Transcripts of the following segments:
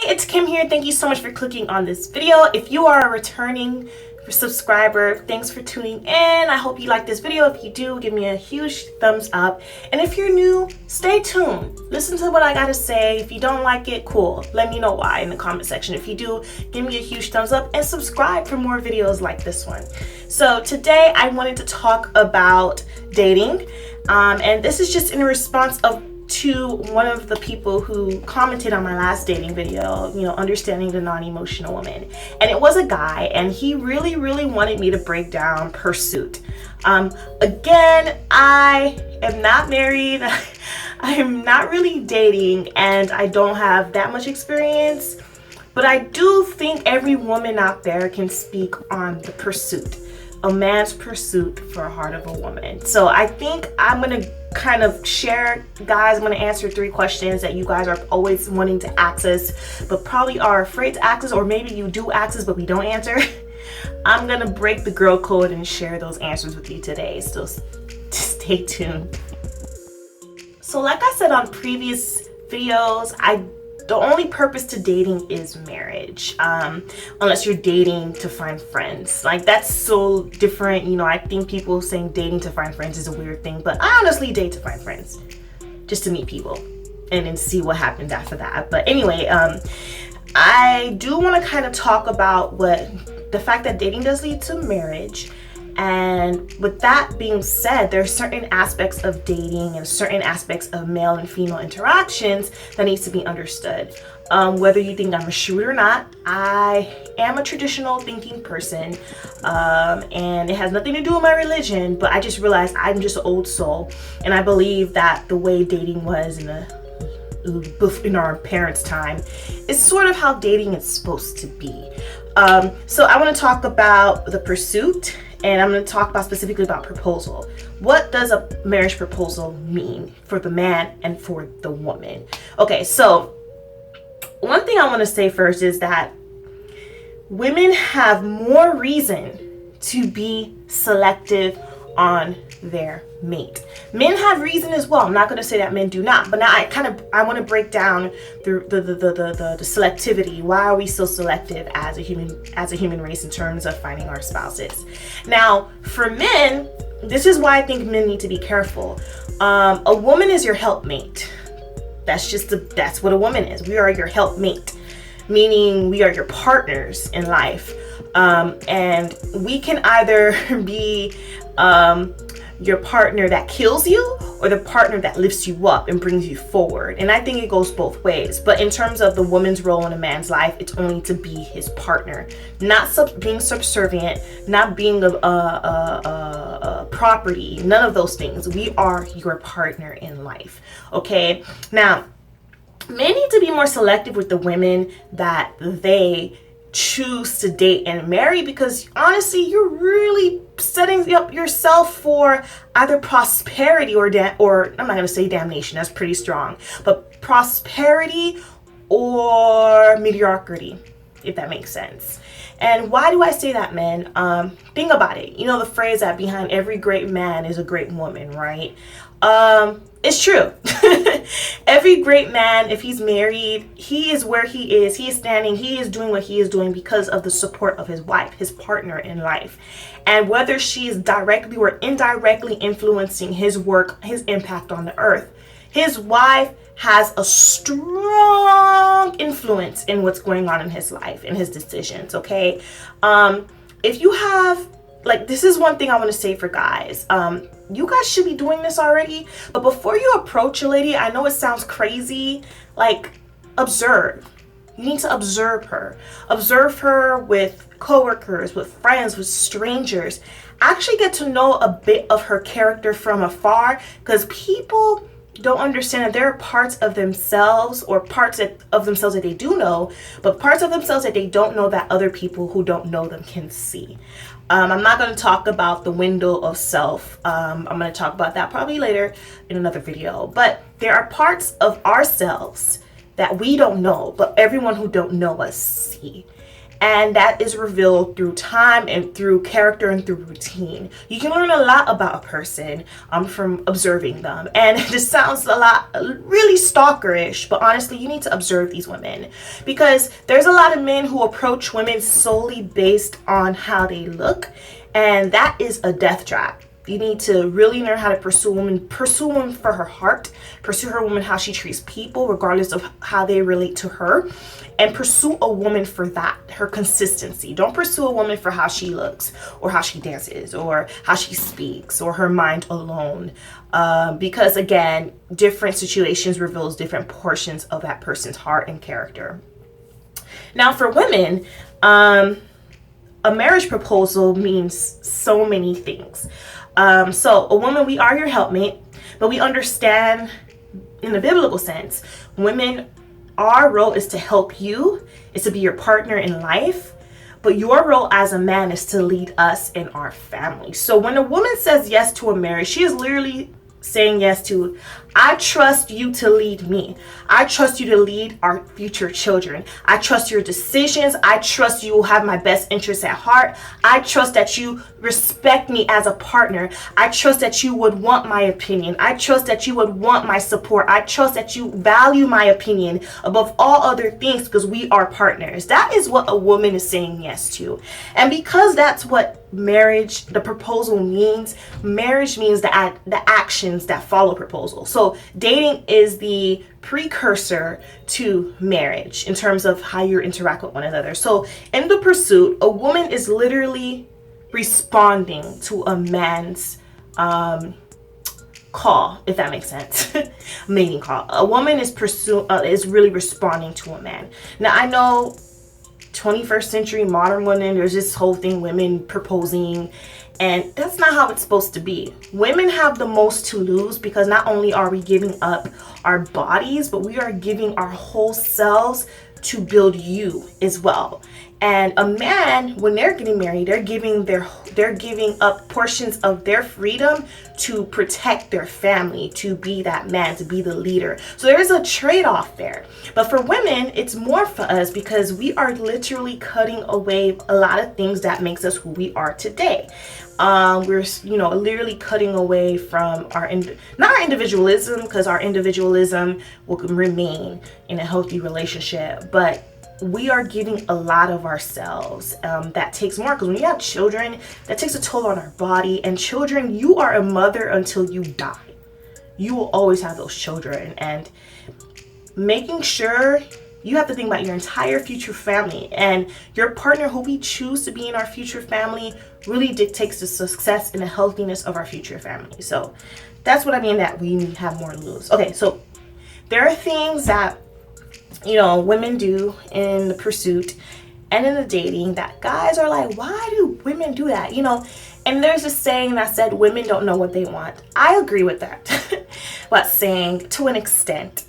It's Kim here. Thank you so much for clicking on this video. If you are a returning subscriber, thanks for tuning in. I hope you like this video. If you do, give me a huge thumbs up. And if you're new, stay tuned. Listen to what I gotta say. If you don't like it, cool. Let me know why in the comment section. If you do, give me a huge thumbs up and subscribe for more videos like this one. So today I wanted to talk about dating. And this is just in response to one of the people who commented on my last dating video, understanding the non-emotional woman. And it was a guy, and he really wanted me to break down pursuit. Again, I am not married. I am not really dating, and I don't have that much experience, but I do think every woman out there can speak on the pursuit, a man's pursuit for a heart of a woman. So I think I'm gonna kind of share, guys. I'm gonna answer 3 questions that you guys are always wanting to access, but probably are afraid to access, or maybe you do access but we don't answer. I'm gonna break the girl code and share those answers with you today, so stay tuned. So like I said on previous videos, the only purpose to dating is marriage, unless you're dating to find friends. Like, that's so different. I think people saying dating to find friends is a weird thing, but I honestly date to find friends, just to meet people and then see what happens after that. But anyway, I do want to kind of talk about the fact that dating does lead to marriage. And with that being said, there are certain aspects of dating and certain aspects of male and female interactions that needs to be understood. Whether you think I'm a shrew or not, I am a traditional thinking person, and it has nothing to do with my religion, but I just realized I'm just an old soul, and I believe that the way dating was in our parents' time is sort of how dating is supposed to be. So I want to talk about the pursuit, and I'm going to talk specifically about proposal. What does a marriage proposal mean for the man and for the woman? Okay, so one thing I want to say first is that women have more reason to be selective on their mate. Men have reason as well. I'm not going to say that men do not, but now I want to break down the selectivity. Why are we so selective as a human race in terms of finding our spouses? Now, for men, this is why I think men need to be careful. A woman is your helpmate. That's what a woman is. We are your helpmate, meaning we are your partners in life. And we can either be your partner that kills you or the partner that lifts you up and brings you forward. And I think it goes both ways. But in terms of the woman's role in a man's life, it's only to be his partner, not being subservient, not being a property, none of those things. We are your partner in life. Okay, now men need to be more selective with the women that they choose to date and marry, because honestly, you're really setting up yourself for either prosperity or I'm not going to say damnation, that's pretty strong, but prosperity or mediocrity, if that makes sense. And why do I say that, men? Think about it. The phrase that behind every great man is a great woman, right? It's true. Every great man, if he's married, he is where he is standing, he is doing what he is doing because of the support of his wife, his partner in life. And whether she is directly or indirectly influencing his work, his impact on the earth, his wife has a strong influence in what's going on in his life, in his decisions, okay? If you have, this is one thing I want to say for guys. You guys should be doing this already, but before you approach a lady, I know it sounds crazy, observe. You need to observe her. Observe her with coworkers, with friends, with strangers. Actually get to know a bit of her character from afar, because people don't understand that there are parts of themselves, or parts of themselves that they do know, but parts of themselves that they don't know that other people who don't know them can see. I'm not going to talk about the window of self. I'm going to talk about that probably later in another video. But there are parts of ourselves that we don't know, but everyone who don't know us see. And that is revealed through time and through character and through routine. You can learn a lot about a person from observing them. And this sounds a lot really stalkerish, but honestly, you need to observe these women, because there's a lot of men who approach women solely based on how they look, and that is a death trap. You need to really learn how to pursue women for her heart, pursue her woman how she treats people, regardless of how they relate to her, and pursue a woman for that, her consistency. Don't pursue a woman for how she looks or how she dances or how she speaks or her mind alone. Because again, different situations reveals different portions of that person's heart and character. Now for women, a marriage proposal means so many things. So a woman, we are your helpmate, but we understand in the biblical sense, women, our role is to help you, is to be your partner in life, but your role as a man is to lead us in our family. So when a woman says yes to a marriage, she is literally saying yes to, I trust you to lead me. I trust you to lead our future children. I trust your decisions. I trust you will have my best interests at heart. I trust that you respect me as a partner. I trust that you would want my opinion. I trust that you would want my support. I trust that you value my opinion above all other things, because we are partners. That is what a woman is saying yes to. And because that's what marriage, the proposal means, marriage means the actions that follow proposal. So dating is the precursor to marriage in terms of how you interact with one another. So in the pursuit, a woman is literally responding to a man's call, if that makes sense. Mating call. A woman is really responding to a man. Now I know 21st century modern women, there's this whole thing, women proposing, and that's not how it's supposed to be. Women have the most to lose, because not only are we giving up our bodies, but we are giving our whole selves to build you as well. And a man, when they're getting married, they're giving up portions of their freedom to protect their family, to be that man, to be the leader. So there is a trade-off there. But for women, it's more for us, because we are literally cutting away a lot of things that makes us who we are today. We're literally cutting away from not our individualism, because our individualism will remain in a healthy relationship, but we are giving a lot of ourselves. That takes more, because when you have children, that takes a toll on our body. And children, you are a mother until you die. You will always have those children, and making sure you have to think about your entire future family, and your partner who we choose to be in our future family really dictates the success and the healthiness of our future family. So that's what I mean that we have more to lose. Okay, so there are things that women do in the pursuit and in the dating that guys are like, why do women do that? And there's a saying that said, women don't know what they want. I agree with that. But saying, to an extent,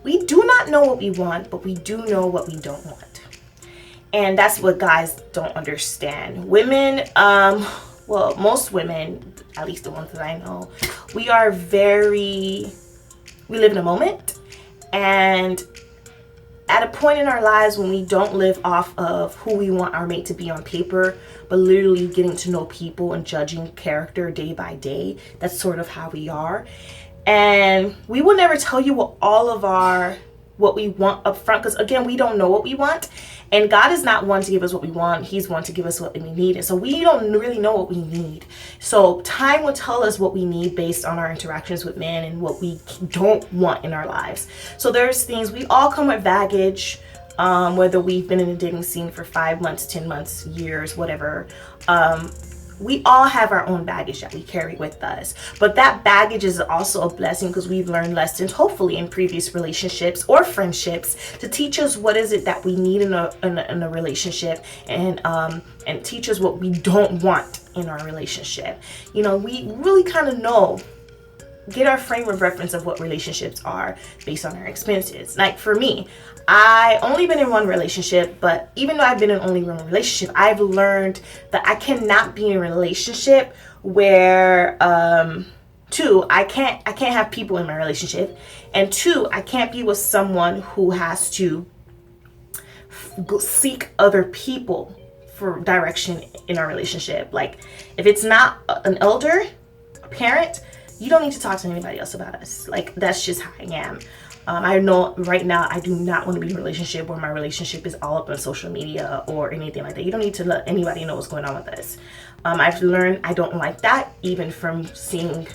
we do not know what we want, but we do know what we don't want. And that's what guys don't understand. Women, most women, at least the ones that I know, we live in a moment. And at a point in our lives when we don't live off of who we want our mate to be on paper, but literally getting to know people and judging character day by day, that's sort of how we are. And we will never tell you what we want up front, because again, we don't know what we want, and God is not one to give us what we want. He's one to give us what we need, and so we don't really know what we need. So time will tell us what we need based on our interactions with men and what we don't want in our lives. So there's things, we all come with baggage, whether we've been in a dating scene for 5 months, 10 months, years, whatever. We all have our own baggage that we carry with us, but that baggage is also a blessing, because we've learned lessons, hopefully in previous relationships or friendships, to teach us what is it that we need in a relationship, and teach us what we don't want in our relationship. We really kind of get our frame of reference of what relationships are based on our experiences. Like for me, I only been in one relationship, but even though I've been in only one relationship, I've learned that I cannot be in a relationship where two, I can't have people in my relationship, and two, I can't be with someone who has to go seek other people for direction in our relationship. Like, if it's not an elder, a parent, you don't need to talk to anybody else about us. Like, that's just how I am. I know right now I do not want to be in a relationship where my relationship is all up on social media or anything like that. You don't need to let anybody know what's going on with us. I've learned I don't like that, even from seeing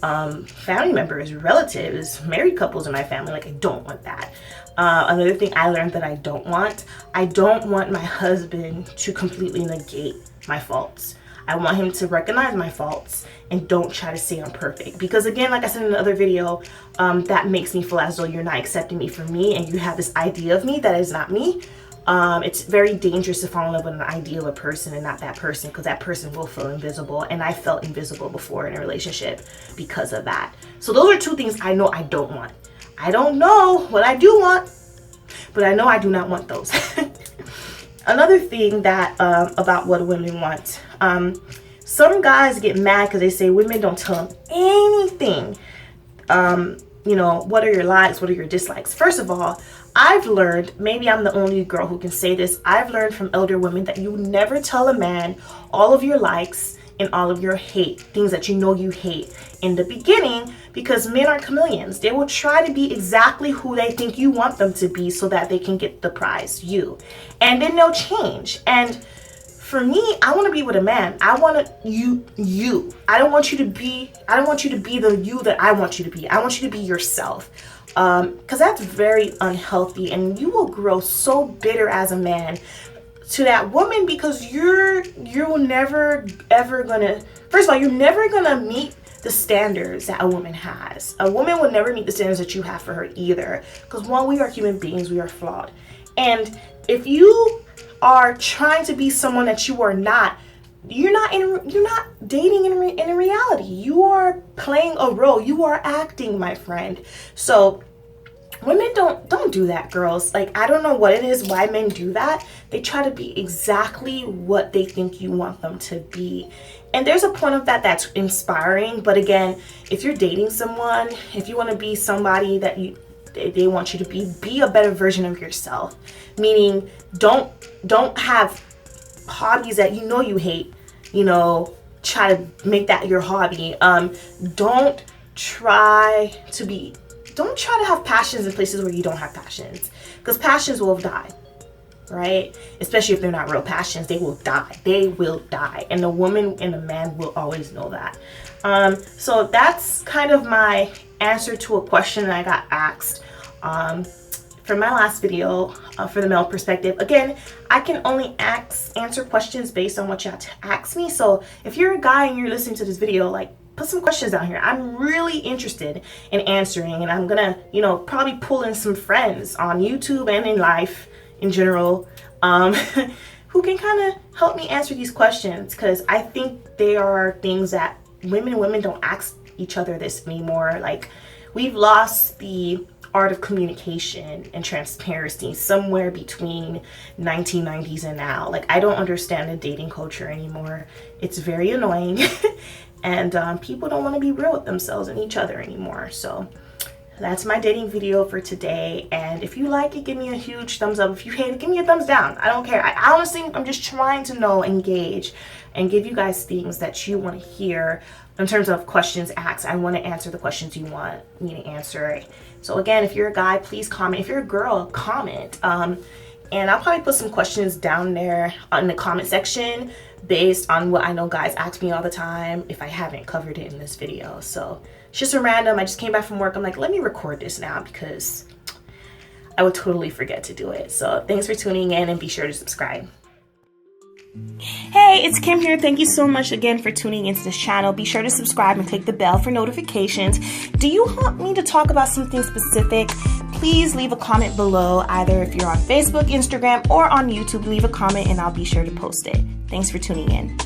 family members, relatives, married couples in my family. Like, I don't want that. Another thing I learned that I don't want my husband to completely negate my faults. I want him to recognize my faults and don't try to say I'm perfect. Because again, like I said in the other video, that makes me feel as though you're not accepting me for me and you have this idea of me that is not me. It's very dangerous to fall in love with an idea of a person and not that person, because that person will feel invisible. And I felt invisible before in a relationship because of that. So those are two things I know I don't want. I don't know what I do want, but I know I do not want those. Another thing that about what women want, some guys get mad because they say women don't tell them anything. You know, what are your likes? What are your dislikes? First of all, I've learned, maybe I'm the only girl who can say this, I've learned from elder women that you never tell a man all of your likes and all of your hate, things that you know you hate in the beginning, because men are chameleons. They will try to be exactly who they think you want them to be so that they can get the prize, you. And then they'll change. And for me, I want to be with a man. I want you. I don't want you to be the you that I want you to be. I want you to be yourself. Because that's very unhealthy, and you will grow so bitter as a man to that woman, because you're never ever gonna, first of all, you're never gonna meet the standards that a woman has. A woman will never meet the standards that you have for her either, because one, we are human beings, we are flawed. And if you are trying to be someone that you are not, you're not dating in reality. You are playing a role. You are acting, my friend. So women don't do that, girls. Like, I don't know what it is, why men do that. They try to be exactly what they think you want them to be. And there's a point of that that's inspiring. But again, if you're dating someone, if you want to be somebody that they want you to be a better version of yourself. Meaning, don't have hobbies that you know you hate. You know, try to make that your hobby. Don't try to have passions in places where you don't have passions, because passions will die, right? Especially if they're not real passions, they will die. And the woman and the man will always know that. So that's kind of my answer to a question that I got asked for my last video for the male perspective. Again, I can only answer questions based on what you have to ask me. So if you're a guy and you're listening to this video, like, put some questions down here. I'm really interested in answering, and I'm gonna, probably pull in some friends on YouTube and in life in general, who can kind of help me answer these questions, because I think they are things that women and women don't ask each other this anymore. Like, we've lost the art of communication and transparency somewhere between 1990s and now. Like, I don't understand the dating culture anymore. It's very annoying. And people don't want to be real with themselves and each other anymore. So that's my dating video for today. And if you like it, give me a huge thumbs up. If you hate it, give me a thumbs down. I don't care. I honestly, I'm just trying to engage and give you guys things that you want to hear in terms of questions asked. I want to answer the questions you want me to answer. So again, if you're a guy, please comment. If you're a girl, comment. And I'll probably put some questions down there in the comment section based on what I know guys ask me all the time if I haven't covered it in this video. So it's just a random, I just came back from work. I'm like, let me record this now, because I would totally forget to do it. So thanks for tuning in, and be sure to subscribe. Hey, it's Kim here. Thank you so much again for tuning into this channel. Be sure to subscribe and click the bell for notifications. Do you want me to talk about something specific? Please leave a comment below, either if you're on Facebook, Instagram, or on YouTube. Leave a comment and I'll be sure to post it. Thanks for tuning in.